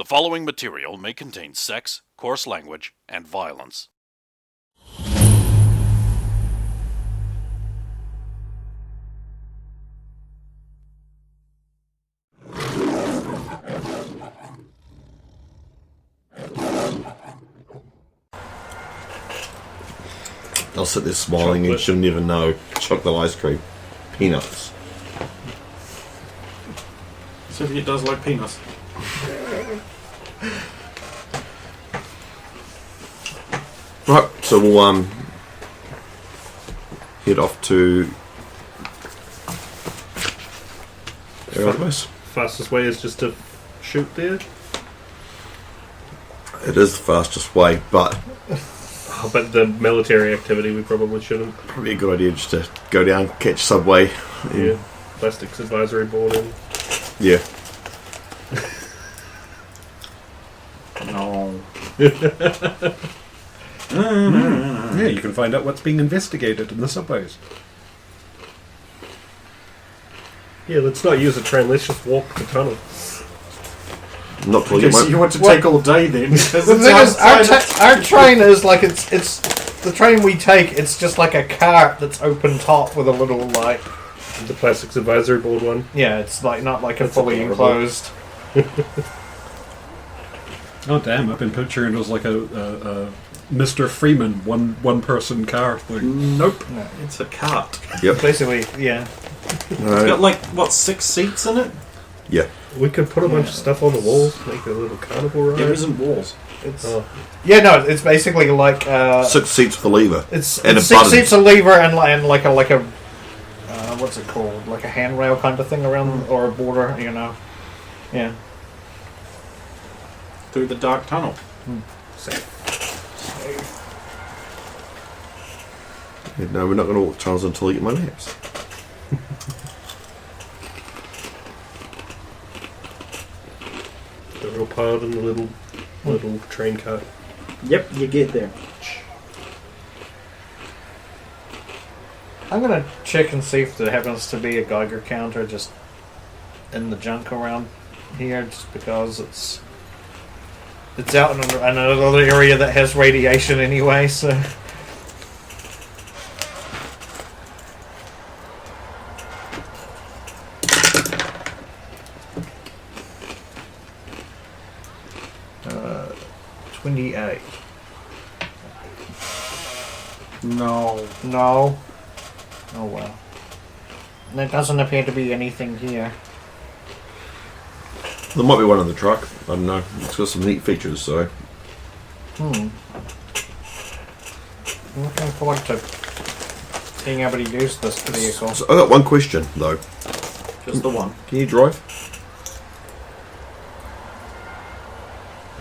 following material may contain sex, coarse language, and violence. I'll sit there smiling and she'll never know. Chocolate ice cream. Peanuts. Soviet does like peanuts. Right, so we'll head off to Earth-60. Fastest way is just to shoot there. It is the fastest way, but But the military activity we probably shouldn't. probably a good idea just to go down, catch subway. Yeah. Plastics advisory board in. Yeah. No. Yeah, you can find out what's being investigated in the subways. Yeah, let's not use a train, let's just walk the tunnel. Not till Okay, so you want to take all day then? Because The it's thing is, outside our train is like it's the train we take. It's just like a cart that's open top with a little like The plastics advisory board one. yeah. It's like not like a That's fully adorable. enclosed. Oh damn! I've been picturing it as like a Mr. Freeman one person car thing. Nope. No. It's a cart. Yep. Basically, yeah. It's got like, what, 6 seats in it? Yeah. We could put a bunch of stuff on the walls, make a little carnival ride. There isn't walls. It's Oh. yeah. No, it's basically like 6 seats with a lever. it's and a 6 button. seats, a lever, and like a what's it called? Like a handrail kind of thing around or a border. You know. Yeah. Through the dark tunnel. Yeah, no, we're not going to walk tunnels until I get my naps. The real piled in the little train cart. Yep, you get there. I'm gonna check and see if there happens to be a Geiger counter just in the junk around here, just because it's out in another area that has radiation anyway. So uh, 28. No. No. Oh well. There doesn't appear to be anything here. There might be one in the truck. I don't know. It's got some neat features, so. I'm looking forward to being able to use this vehicle. So I got one question, though. Just the one. Can you drive?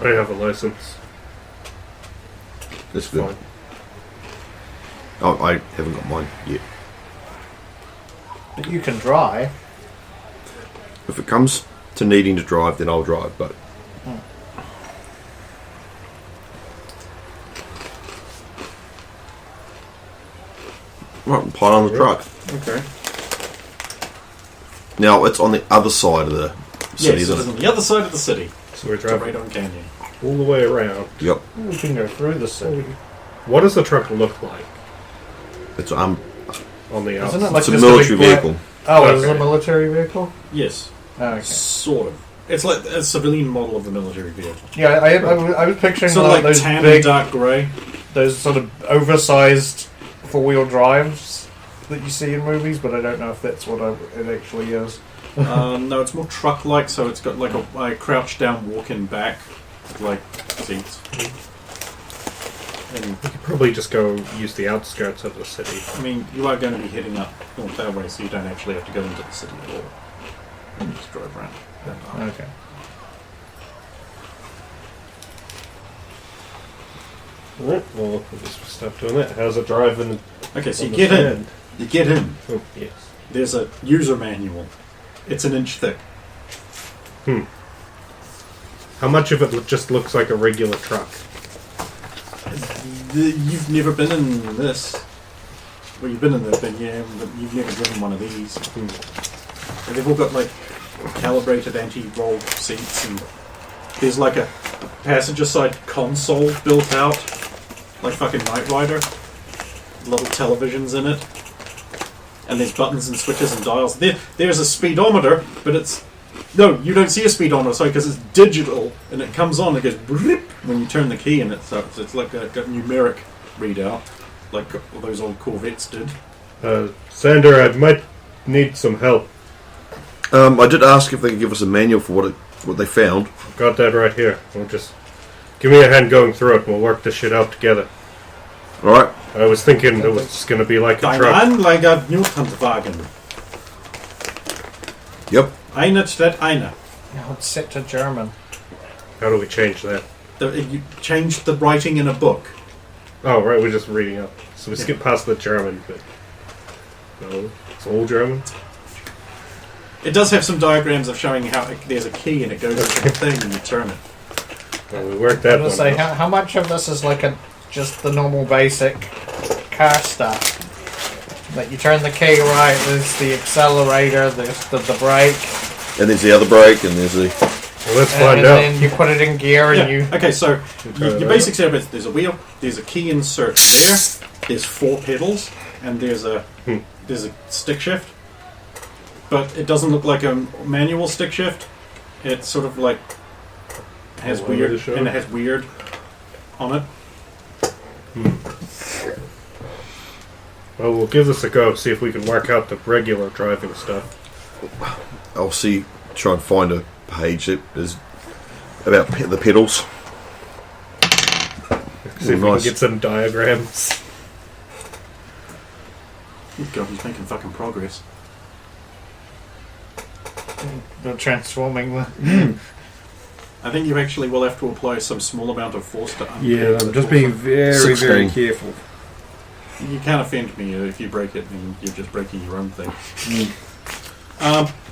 I have a license. That's good. Fine. Oh, I haven't got mine yet. You can drive. If it comes to needing to drive, then I'll drive, but... Right, pile on the truck. Okay. Now, it's on the other side of the city, Yes, it's isn't on it? the other side of the city. So we're It's driving right on Canyon. all the way around. Yep. We can go through the city. What does the truck look like It's on the Isn't outside? it like it's a just military big black- vehicle. Oh, is it a Okay. military vehicle? Yes. Oh, okay. Sort of. It's like a civilian model of the military vehicle. Yeah, I was picturing Sort of like those tan big, and dark grey. those sort of oversized four-wheel drives that you see in movies, but I don't know if that's what it actually is. No, it's more truck-like, so it's got like a crouch-down walk-in back, like seats. And You could probably just go use the outskirts of the city. I mean, you are going to be heading up north that way, so you don't actually have to go into the city at all. And just drive around. Okay. Alright, well, we'll just stop doing that. How's it driving? Okay, so on you the get in. sand? You get in. Oh, yes. There's a user manual. It's an inch thick. How much of it just looks like a regular truck? You've never been in this. Well, you've been in this, but yeah, but you've never driven one of these. And they've all got like calibrated anti-roll seats and there's like a passenger side console built out, like fucking Knight Rider. Little televisions in it, and there's buttons and switches and dials. There's a speedometer, but it's no, you don't see a speedometer, sorry, because it's digital, and it comes on. It goes blip when you turn the key in it, so it's like a numeric readout, like those old Corvettes did. Sander, I might need some help. I did ask if they could give us a manual for what they found. Got that right here. We'll just give me a hand going through it. We'll work this shit out together. All right. I was thinking it was just going to be like a truck. Ein like a Mutantwagen. Yep. Eine statt eine. No, it's set to German. How do we change that? You changed the writing in a book. Oh, right, we're just reading up. So we skip past the German, but... No, it's all German? It does have some diagrams of showing how there's a key and it goes into the thing and you turn it. Well, we worked that I was one gonna say, out. how much of this is like just the normal basic car stuff? Like you turn the key right, there's the accelerator, there's the brake. And there's the other brake, and there's the... Well, let's and find out. then you put it in gear and you... Okay, so your basic setup is there's a wheel, there's a key insert there, there's 4 pedals, and there's a stick shift. But it doesn't look like a manual stick shift. It's sort of like has weird, and it has weird on it. Well, we'll give this a go, see if we can work out the regular driving stuff. I'll try and find a page that is about the pedals. See if we can get some diagrams. God, he's making fucking progress. The transforming the... I think you actually will have to apply some small amount of force to unpick Yeah, the I'm just force. being very, 16. very careful. You can't offend me if you break it, and you're just breaking your own thing.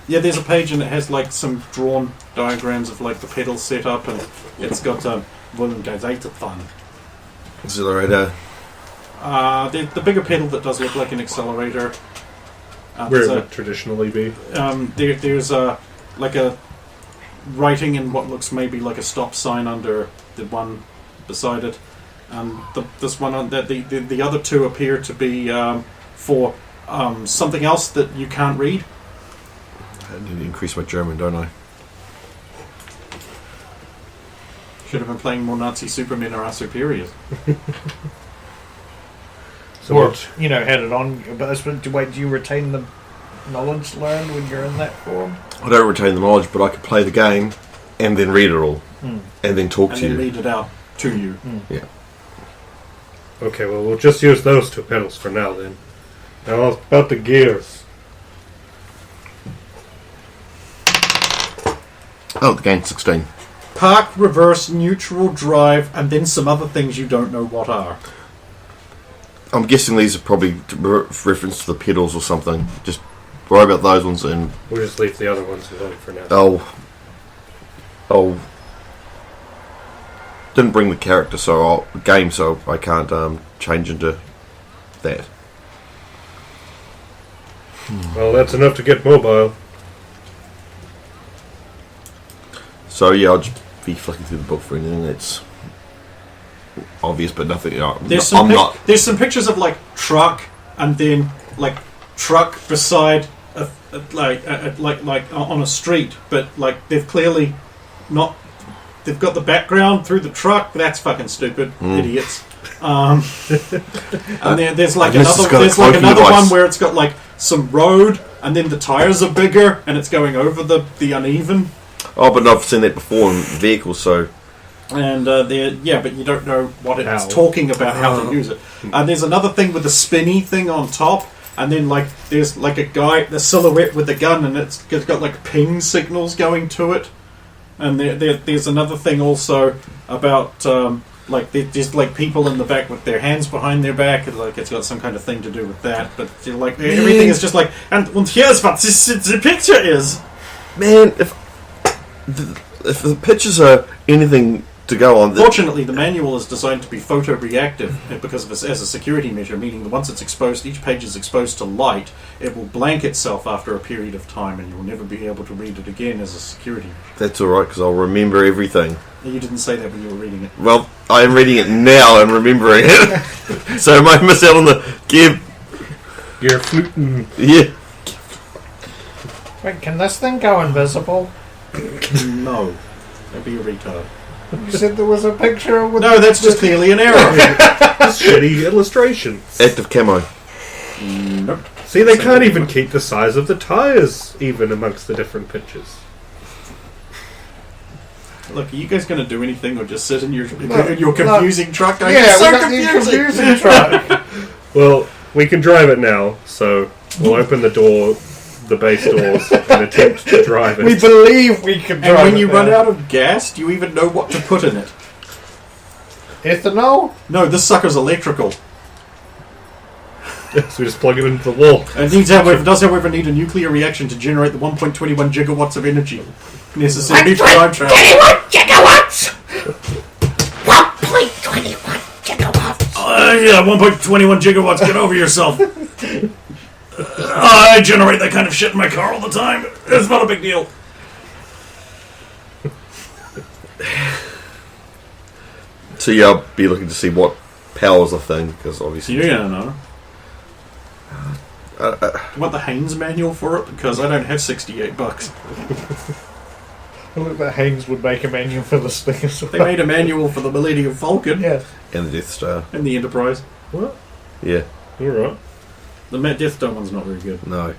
Yeah, there's a page and it has like some drawn diagrams of like the pedals set up, and it's got fun. Accelerator. The bigger pedal that does look like an accelerator. Where it would traditionally be. There's like a writing in what looks maybe like a stop sign under the one beside it. This one on the other two appear to be for something else that you can't read. I need to increase my German, don't I? Should have been playing more Nazi Supermen or our superiors. So Or, much. had it on... But do you retain the knowledge learned when you're in that form? I don't retain the knowledge, but I can play the game and then read it all. And then talk And to then you. read it out to you. Yeah. Okay, well, we'll just use those 2 pedals for now, then. Now, about the gears. Oh, the game's 16. Park, reverse, neutral, drive, and then some other things you don't know what are. I'm guessing these are probably reference to the pedals or something. Just worry about those ones, and We'll just leave the other ones alone for now. didn't bring the character so I can't change into that. Well, that's enough to get mobile. So yeah, I'll just be flicking through the book for anything that's obvious, but nothing. There's some pictures of like truck, and then like truck beside like on a street, but like they've clearly not. They've got the background through the truck. That's fucking stupid, idiots. And there's like another one where it's got like some road, and then the tires are bigger, and it's going over the uneven. Oh, but I've seen that before in vehicles, so. And but you don't know what it's talking about, how to use it. And there's another thing with the spinny thing on top, and then like there's like a guy, the silhouette with the gun, and it's got like ping signals going to it. And there's another thing also about like there's like people in the back with their hands behind their back, and like it's got some kind of thing to do with that. But like everything is just like, and here's what the picture is. Man, if the pictures are anything to go on. Fortunately, the manual is designed to be photoreactive because of as a security measure, meaning that once it's exposed, each page is exposed to light, it will blank itself after a period of time, and you will never be able to read it again as a security measure. That's all right because I'll remember everything. You didn't say that when you were reading it. Well, I'm reading it now and remembering it, so I might miss out on the gear. You're fluting. Yeah. Wait, can this thing go invisible? No. Don't be a retard. You said there was a picture with... No, that's just clearly an error. Shitty illustration. Active camo. Nope. See, they can't even keep the size of the tyres even amongst the different pictures. Look, are you guys going to do anything or just sit in your confusing truck? Going, Yeah, it's so we got your confusing. confusing truck. Well, we can drive it now, so we'll open the door, the base doors, and attempt to drive it. We believe we can drive And when it you now. run out of gas, do you even know what to put in it? Ethanol? No, this sucker's electrical. So we just plug it into the wall. It does, however, need a nuclear reaction to generate the 1.21 gigawatts of energy necessary for time travel. 21 gigawatts! 1.21 gigawatts! Yeah, 1.21 gigawatts. Get over yourself. I generate that kind of shit in my car all the time. It's not a big deal. So yeah, I'll be looking to see what powers the thing because obviously. Yeah, no. Do you want the Haynes manual for it? Because I don't have $68. I look that Haynes would make a manual for this thing as well. They made a manual for the Millennium Falcon Yeah. And the Death Star. and the Enterprise. What? Yeah. Alright. The Death Star one's not very good. No. It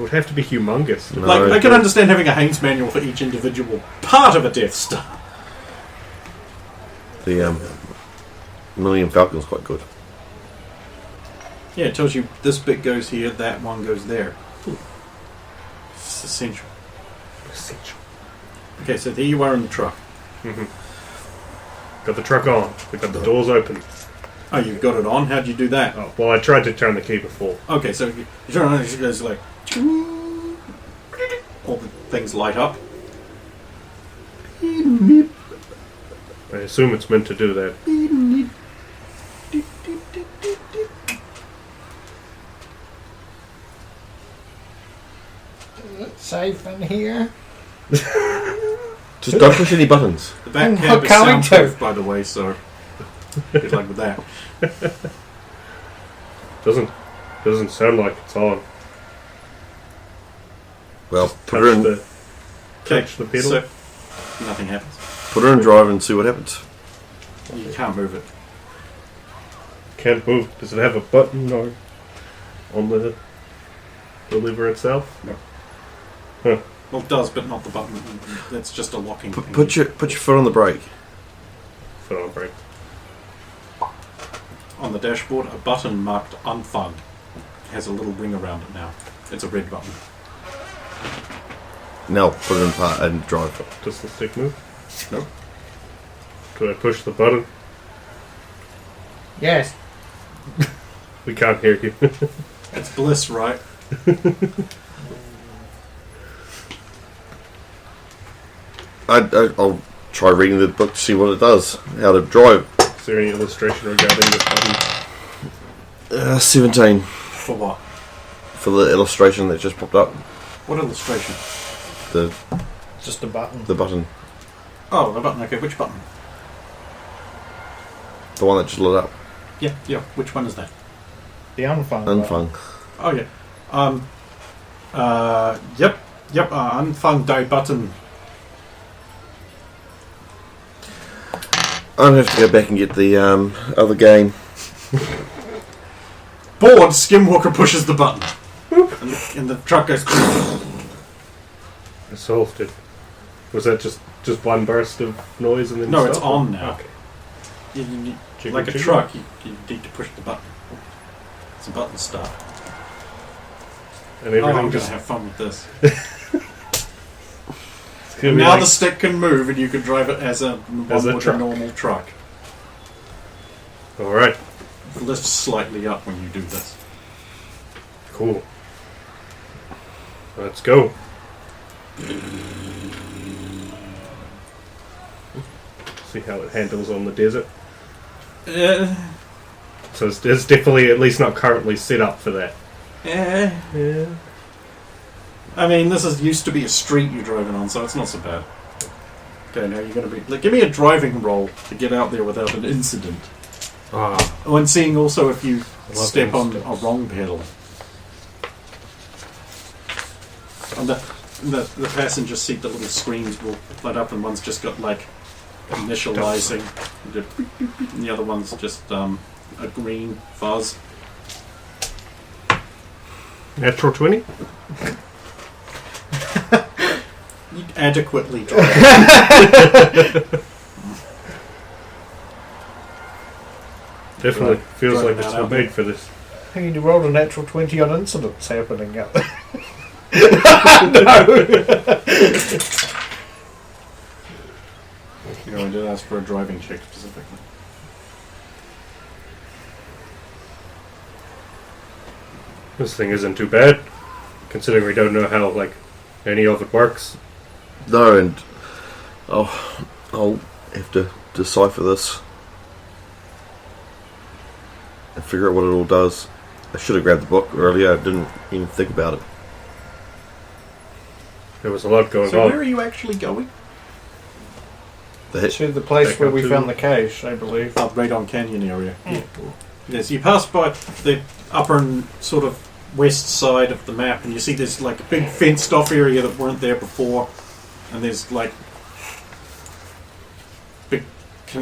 would have to be humongous. No. Like, I can understand having a Haynes manual for each individual part of a Death Star. The Millennium Falcon's quite good. Yeah, it tells you this bit goes here, that one goes there. It's essential. Okay, so there you are in the truck. Got the truck on. We got the doors open. Oh, you've got it on? How'd you do that? Oh, well, I tried to turn the key before. Okay, so you turn on it, it goes like... All the things light up. I assume it's meant to do that. Safe in here. Just don't push any buttons. The back I'm cab is not going to. soundproof, by the way, so... Good luck with that. Doesn't sound like it's on. Well, put Touch her in, the touch the pedal. So, nothing happens. put her in drive and see what happens. You can't move it. Can't move. Does it have a button or on the lever itself? No. Huh. Well, it does, but not the button. That's just a locking thing. Put your foot on the brake. Foot on brake. On the dashboard, a button marked unfun has a little ring around it now. It's a red button. Now put it in part and drive. Does the stick move? Nope. Do I push the button? Yes. We can't hear you. It's bliss, right? I'll try reading the book to see what it does. How to drive. Is there any illustration regarding this button? 17 For what? for the illustration that just popped up. What illustration? The Just a button. button. Oh, the button. Okay, which button? The one that just lit up. Yeah. Which one is that? The unfun. button. Unfung. Oh, yeah. Yep. Unfun day button. I'm going to have to go back and get the other game. Bored, Skimwalker pushes the button. And the truck goes... I solved it. Was that just one burst of noise and then No, it it's stopped? on now. Okay. Like a Jiggle, truck, you need to push the button. It's a button start. And Oh, I'm everything going to just have fun with this. it's gonna be Now like- the stick can move and you can drive it as a truck. normal truck. All right. It lifts slightly up when you do this. Cool. Let's go. See how it handles on the desert. Uh, So it's definitely at least not currently set up for that. Yeah. I mean, this used to be a street you're driving on, so it's not so bad. Okay, now you're going to be... Like, give me a driving roll to get out there without an incident. Oh, and seeing also if you step on a wrong pedal. On the passenger seat, the little screens will light up, and one's just got, like, initializing. And the other one's just a green fuzz. Natural 20? You adequately drive. Definitely Right. feels Right, like it's now. not made for this. I mean, you rolled a natural 20 on incidents happening out there. You know, I did ask for a driving check specifically. This thing isn't too bad, considering we don't know how, like, any of it works. No, and I'll have to decipher this and figure out what it all does. I should have grabbed the book earlier. I didn't even think about it. There was a lot going So on. where are you actually going? To the place Back where up we to- found the cache, I believe. Up right on Canyon area. Yeah. Yes, you pass by the upper sort of west side of the map, and you see there's like a big fenced off area that weren't there before, and there's like big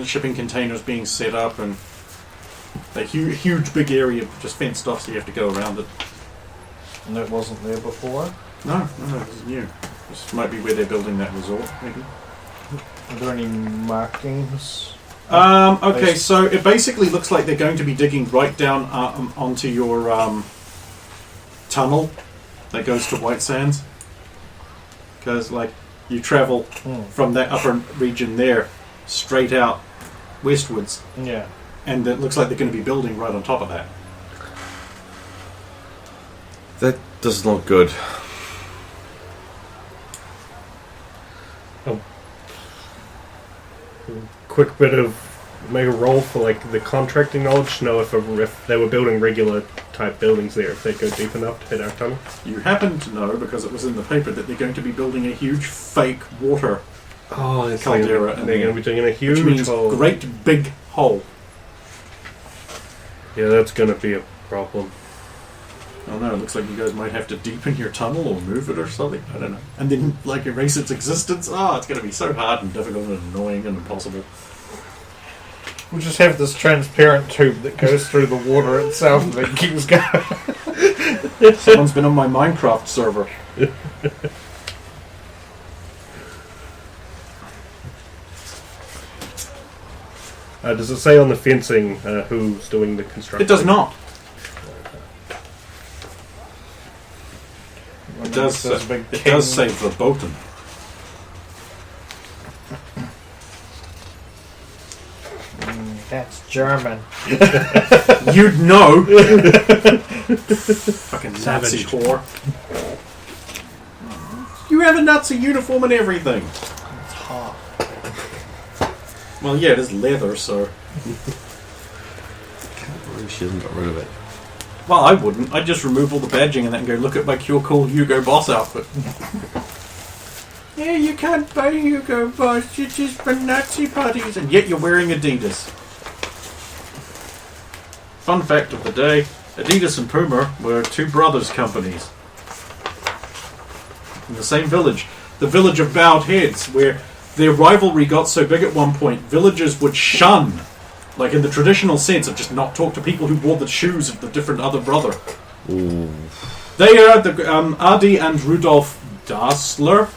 shipping containers being set up, and a huge big area just fenced off, so you have to go around it. And it wasn't there before. No, this is new. This might be where they're building that resort, maybe. Are there any markings? Okay, so it basically looks like they're going to be digging right down onto your tunnel that goes to White Sands. Because, like, you travel from that upper region there straight out westwards, Yeah. and it looks like they're going to be building right on top of that. That doesn't look good. Quick bit of make a roll for like the contracting knowledge to know if they were building regular type buildings there, if they go deep enough to hit our tunnel. You happen to know, because it was in the paper, that they're going to be building a huge fake water Oh, it's caldera, and they're going to be doing a which huge means hole. great big hole. Yeah, that's going to be a problem. Oh no, it looks like you guys might have to deepen your tunnel or move it or something. I don't know. And then, like, erase its existence. Oh, it's going to be so hard and difficult and annoying and impossible. We'll just have this transparent tube that goes through the water itself and it keeps going. Someone's been on my Minecraft server. Does it say on the fencing who's doing the construction? It does not. It does say verboten. That's German. You'd know. Fucking Nazi whore. You have a Nazi uniform and everything. It's hot. Well, yeah, it is leather, so... She hasn't got rid of it. Well, I wouldn't. I'd just remove all the badging and then go, look at my Cure Cool Hugo Boss outfit. Yeah, you can't buy Hugo Boss, it's just for Nazi parties. And yet you're wearing Adidas. Fun fact of the day, Adidas and Puma were two brothers companies. In the same village. The village of Bowed Heads, where their rivalry got so big at one point, villagers would shun, like in the traditional sense of just not talk to people who wore the shoes of the different other brother. Ooh. They are the Adi and Rudolf Dassler,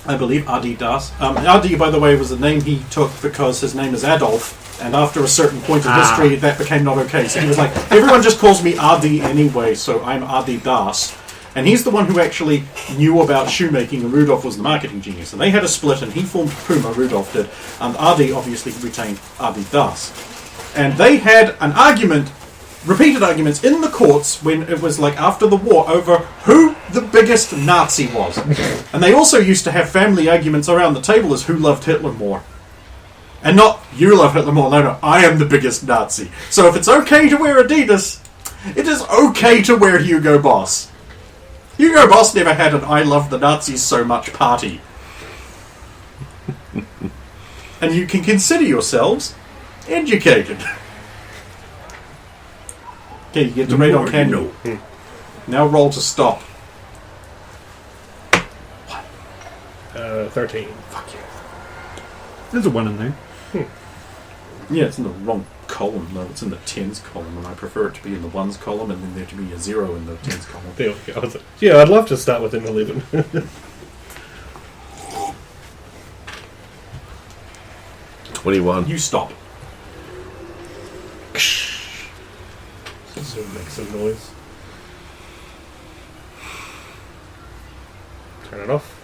I believe, Adi Das. Adi, by the way, was the name he took because his name is Adolf, and after a certain point in history, that became not okay. So he was like, everyone just calls me Adi anyway, so I'm Adi Das. And he's the one who actually knew about shoemaking, and Rudolf was the marketing genius. And they had a split, and he formed Puma, Rudolf did, and Adi obviously retained Adi Das. And they had an argument, repeated arguments in the courts when it was like after the war over who the biggest Nazi was. And they also used to have family arguments around the table as who loved Hitler more. And not, you love Hitler more. No, I am the biggest Nazi. So if it's okay to wear Adidas, it is okay to wear Hugo Boss. Hugo Boss never had an I love the Nazis so much party. And you can consider yourselves educated. Okay, you get to rate on candle. Now roll to stop. 13. Fuck you. There's a 1 in there. Yeah, it's in the wrong column, though. It's in the tens column, and I prefer it to be in the ones column, and then there to be a 0 in the tens column. There we go. Yeah, I'd love to start with an 11. 21. You stop. So make some noise. Turn it off.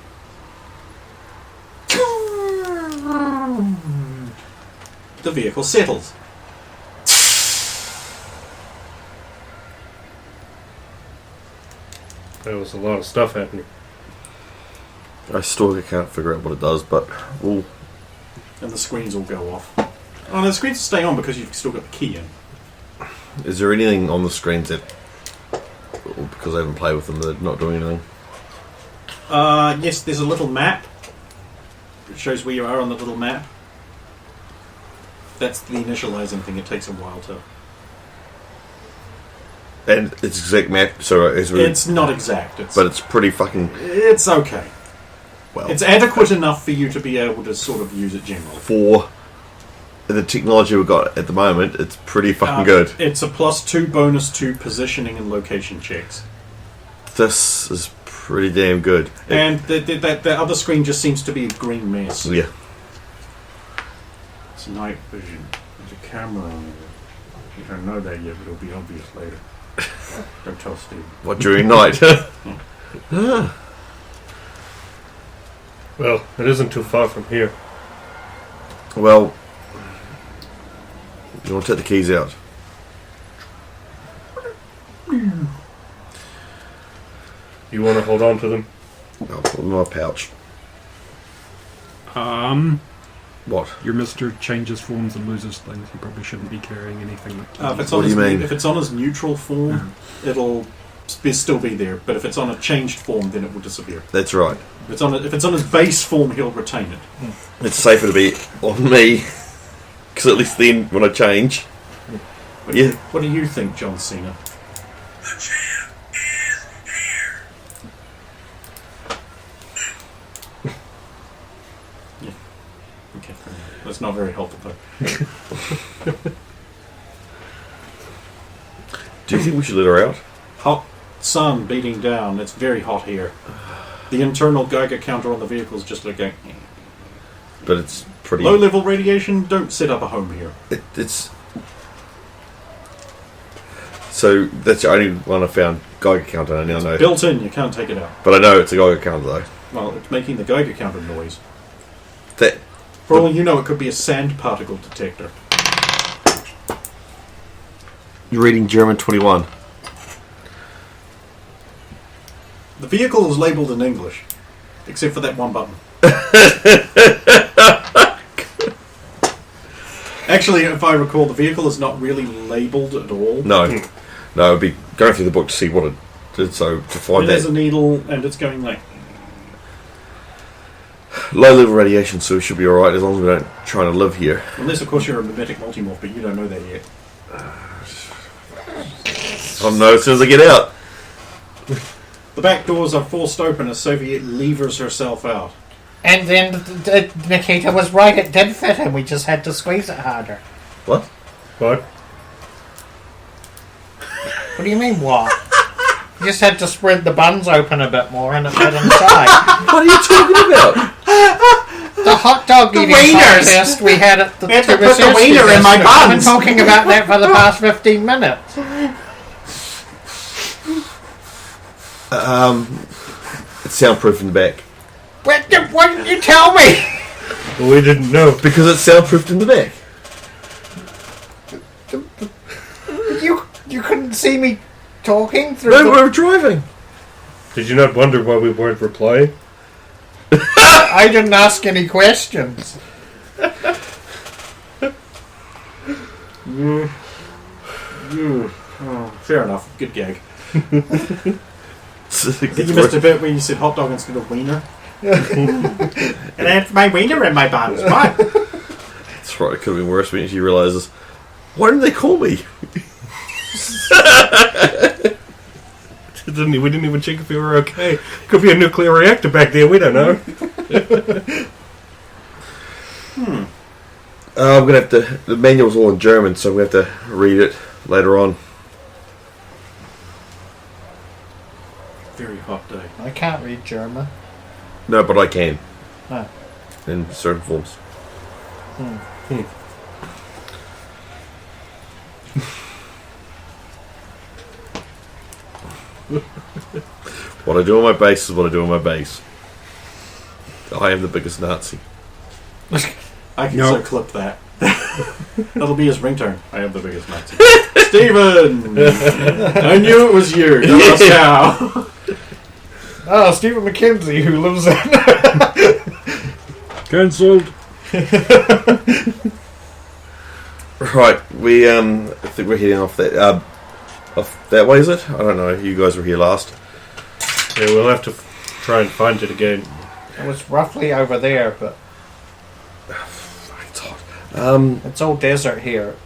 The vehicle settles. There was a lot of stuff happening. I still can't figure out what it does, but we'll... And the screens all go off. Oh, no, the screens stay on because you've still got the key in. Is there anything on the screens that... Because I haven't played with them, they're not doing anything? Yes, there's a little map. It shows where you are on the little map. That's the initializing thing. It takes a while to... And it's exact map, so It's not exact. but it's pretty fucking... It's okay. Well, It's adequate enough for you to be able to sort of use it generally. for the technology we've got at the moment, it's pretty fucking good. It's a +2 bonus to positioning and location checks. This is pretty damn good. And the other screen just seems to be a green mess. Yeah. It's night vision. There's a camera on it. You don't know that yet, but it'll be obvious later. Don't tell Steve. What, during night? Well, it isn't too far from here. Well, you want to take the keys out? You want to hold on to them? I'll put them in my pouch. What? Your Mister changes forms and loses things. You probably shouldn't be carrying anything. If it's What on do his, you mean? If it's on his neutral form, it'll still be there. But if it's on a changed form, then it will disappear. That's right. If it's on his base form, he'll retain it. It's safer to be on me, because at least then, when I change... Yeah. What do you think, John Cena? The champ is here. Okay, that's not very helpful, though. Do you think we should let her out? Hot sun beating down. It's very hot here. The internal Geiger counter on the vehicle is just like going... But it's pretty... Low-level radiation, don't set up a home here. It's... So, that's the only one I found Geiger counter, I now know. Built in, you can't take it out. But I know it's a Geiger counter, though. Well, it's making the Geiger counter noise. That... For all you know, it could be a sand particle detector. You're reading German 21. The vehicle is labelled in English, except for that one button. Actually, if I recall, the vehicle is not really labelled at all. No. No, I'd be going through the book to see what it did, so to find There's a that... needle, and it's going like... Low-level radiation, so we should be alright as long as we don't try to live here. Unless, of course, you're a mimetic multimorph, but you don't know that yet. I'll know as soon as I get out. The back doors are forced open as Soviet levers herself out. And then Nikita was right, it did fit him. We just had to squeeze it harder. What? What? What do you mean, what? You just had to spread the buns open a bit more and it fit inside. What are you talking about? The hot dog eating wieners. contest we had at the We had to put the Tuberculosis wiener in my Festival. I've been buns. talking about that for the past 15 minutes. It's soundproof in the back. What didn't you tell me? Well, we didn't know. Because it's soundproofed in the back. You couldn't see me talking through No, the... we're driving. Did you not wonder why we weren't replying? I didn't ask any questions. Oh, fair enough. Good gag. I think It's you missed a bit when you said hot dog instead of wiener. And that's my wiener in my bottom spot. That's right, it could have been worse when she realises, why didn't they call me? We didn't even check if we were okay. Could be a nuclear reactor back there, we don't know. I'm going to have to... The manual's all in German, so we have to read it later on. Very hot day. I can't read German. No, but I can. No. In certain forms. What I do on my base is what I do on my base. I am the biggest Nazi. I can so clip that. That'll be his ringtone. I am the biggest Nazi. Steven! I knew it was you. Don't ask how. Oh, Stephen McKenzie, who lives in... Cancelled. Right, I think we're heading off that way, is it? I don't know. You guys were here last. Yeah, we'll have to try and find it again. It was roughly over there, but It's hot. it's all desert here.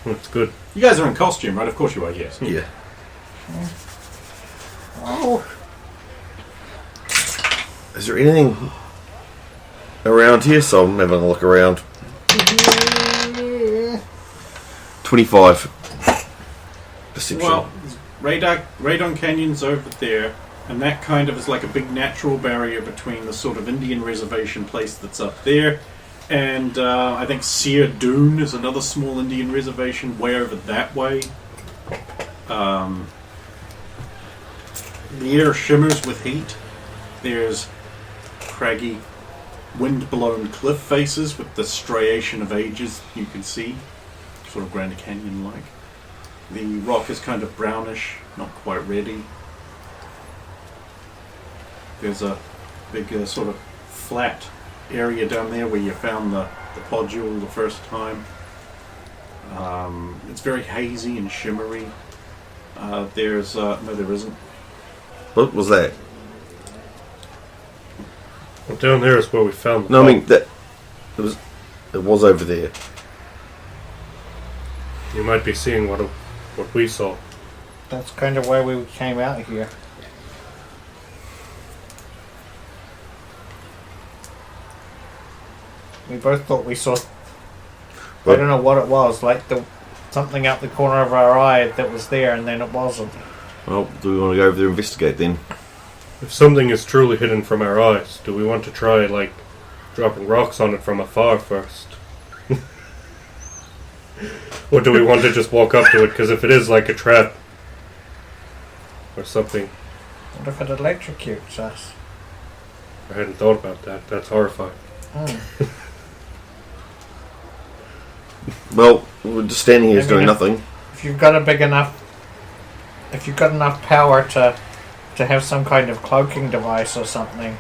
It's good. You guys are in costume, right? Of course you are, yes. Yeah. Oh, Is there anything around here? So I'm having a look around. 25. Perception. Well, Radon Canyon's over there, and that kind of is like a big natural barrier between the sort of Indian reservation place that's up there, and I think Sear Dune is another small Indian reservation way over that way. The air shimmers with heat. There's craggy, wind-blown cliff faces with the striation of ages you can see, sort of Grand Canyon-like. The rock is kind of brownish, not quite ready. There's a big sort of flat area down there where you found the podule the first time. It's very hazy and shimmery. No, there isn't. What was that? Well, down there is where we found the No, I mean that it was over there. You might be seeing what we saw. that's kind of why we came out here. We both thought we saw... I don't know what it was, like something out the corner of our eye that was there and then it wasn't. Well, do we want to go over there and investigate then? If something is truly hidden from our eyes, do we want to try, like, dropping rocks on it from afar first? Or do we want to just walk up to it? Because if it is like a trap or something... What if it electrocutes us? I hadn't thought about that. That's horrifying. Well, we're just standing here I doing mean, nothing. If you've got enough power to have some kind of cloaking device or something,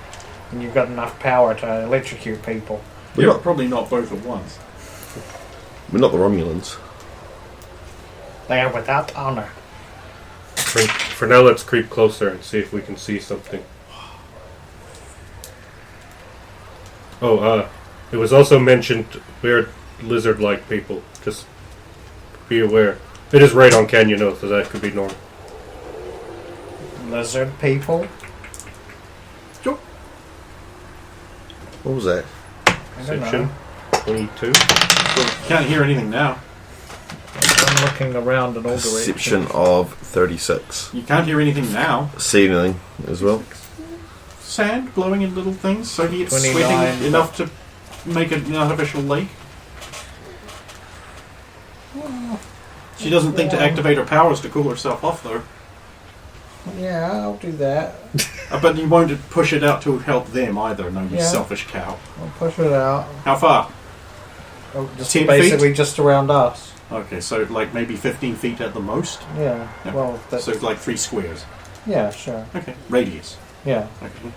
and you've got enough power to electrocute people. Yeah, probably not both at once. We're not the Romulans. They are without honor. For now, let's creep closer and see if we can see something. Oh, it was also mentioned weird lizard-like people. Just be aware. It is right on Canyon Oath, so that could be normal. Lizard people? What was that? I don't Section know. 22. Well, you can't hear anything now. I'm looking around in all Perception directions. of 36. You can't hear anything now. See anything as well? Sand blowing in little things, so he gets 29, sweating enough to make an artificial lake. She doesn't think to activate her powers to cool herself off, though. Yeah, I'll do that. But you won't push it out to help them either, no, you Yeah. selfish cow. I'll push it out. How far? Oh, just 10 basically feet? just around us. Okay, so like maybe 15 feet at the most? Yeah. Yeah. Well, that's... So it's like 3 squares. yeah, sure. Okay, radius. Yeah. Okay.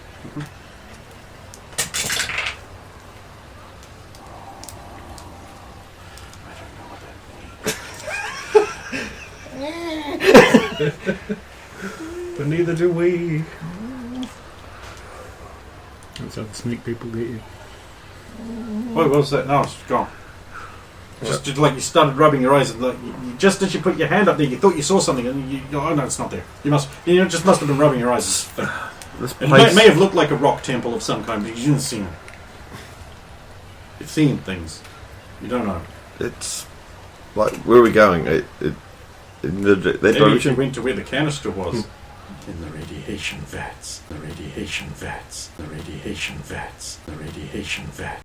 But neither do we. That's how the snake people get you. What was that? No, it's gone. Just like you started rubbing your eyes, and like, just as you put your hand up there, you thought you saw something, and you oh no, it's not there. You just must have been rubbing your eyes. This It place, may have looked like a rock temple of some kind, but you didn't see them. You've seen things. You don't know. it's like, where are we going? In that Maybe if you direction? went to where the canister was. In the radiation vats. The radiation vats. The radiation vats. The radiation vats.